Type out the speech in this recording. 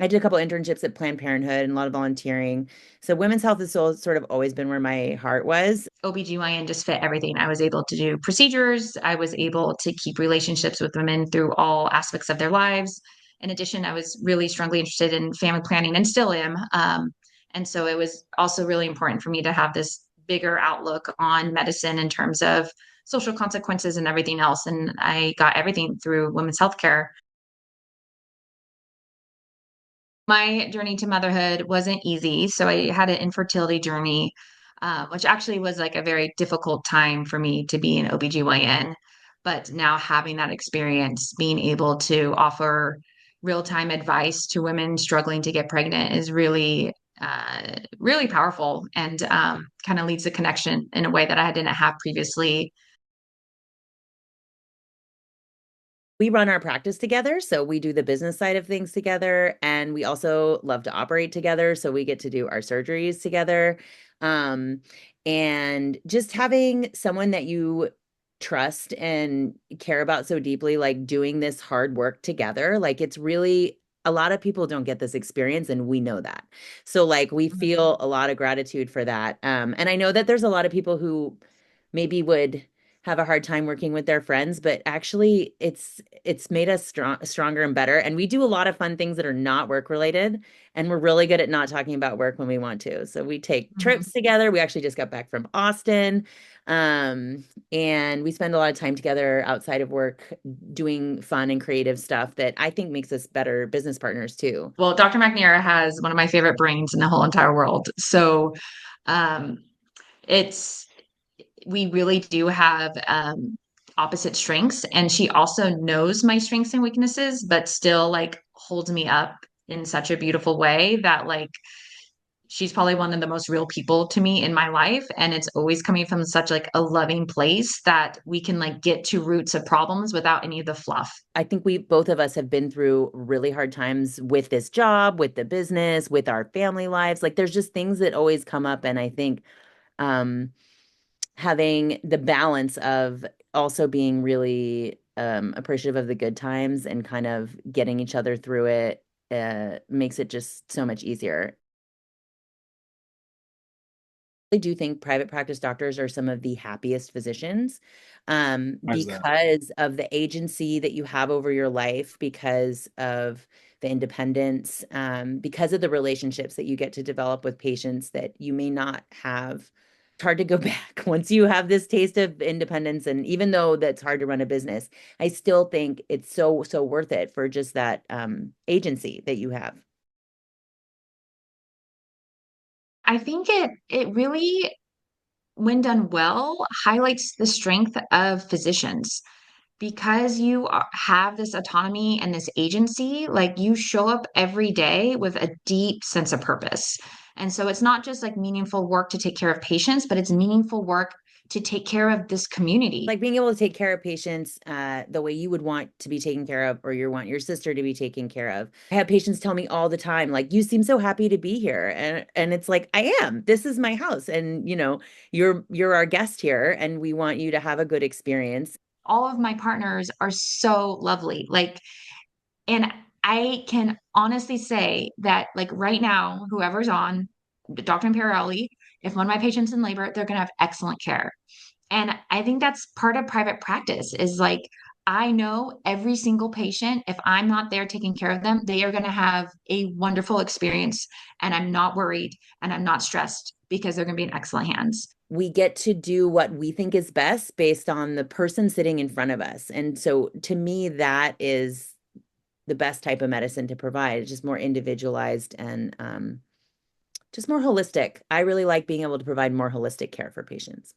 I did a couple internships at Planned Parenthood and a lot of volunteering. So women's health has sort of always been where my heart was. OBGYN just fit everything. I was able to do procedures. I was able to keep relationships with women through all aspects of their lives. In addition, I was really strongly interested in family planning and still am. And so it was also really important for me to have this bigger outlook on medicine in terms of social consequences and everything else. And I got everything through women's healthcare. My journey to motherhood wasn't easy. So I had an infertility journey, which actually was like a very difficult time for me to be an OBGYN. But now having that experience, being able to offer real-time advice to women struggling to get pregnant is really powerful and kind of leads the connection in a way that I didn't have previously. We run our practice together, so we do the business side of things together, and we also love to operate together, so we get to do our surgeries together. Um, and just having someone that you trust and care about so deeply, like doing this hard work together, like it's really a lot of people don't get this experience, and we know that. So like we feel a lot of gratitude for that. And I know that there's a lot of people who maybe would have a hard time working with their friends, but actually it's made us stronger and better. And we do a lot of fun things that are not work related, and we're really good at not talking about work when we want to. So we take Mhm. trips together. We actually just got back from Austin. Um, and we spend a lot of time together outside of work doing fun and creative stuff that I think makes us better business partners too. Well, Dr. McNair has one of my favorite brains in the whole entire world. So um, it's we really do have opposite strengths, and she also knows my strengths and weaknesses, but still like holds me up in such a beautiful way that like she's probably one of the most real people to me in my life, and it's always coming from such like a loving place that we can like get to roots of problems without any of the fluff. I think we both of us have been through really hard times with this job, with the business, with our family lives. Like there's just things that always come up. And I think um, having the balance of also being really appreciative of the good times and kind of getting each other through it makes it just so much easier. I do think private practice doctors are some of the happiest physicians Why is that? because of the agency that you have over your life, because of the independence, because of the relationships that you get to develop with patients that you may not have. It's hard to go back once you have this taste of independence. And even though that's hard to run a business, I still think it's so, so worth it for just that agency that you have. I think it really, when done well, highlights the strength of physicians because have this autonomy and this agency. Like you show up every day with a deep sense of purpose. And so it's not just like meaningful work to take care of patients, but it's meaningful work to take care of this community. Like being able to take care of patients the way you would want to be taken care of, or you want your sister to be taken care of. I have patients tell me all the time, like, you seem so happy to be here. And it's like, I am. This is my house. And you're our guest here, and we want you to have a good experience. All of my partners are so lovely. Like, and I can honestly say that, like, right now, whoever's on, Dr. Imperiali, if one of my patients in labor, they're going to have excellent care. And I think that's part of private practice is like, I know every single patient, if I'm not there taking care of them, they are going to have a wonderful experience. And I'm not worried and I'm not stressed because they're going to be in excellent hands. We get to do what we think is best based on the person sitting in front of us. And so to me, that is the best type of medicine to provide. It's just more individualized and just more holistic. I really like being able to provide more holistic care for patients.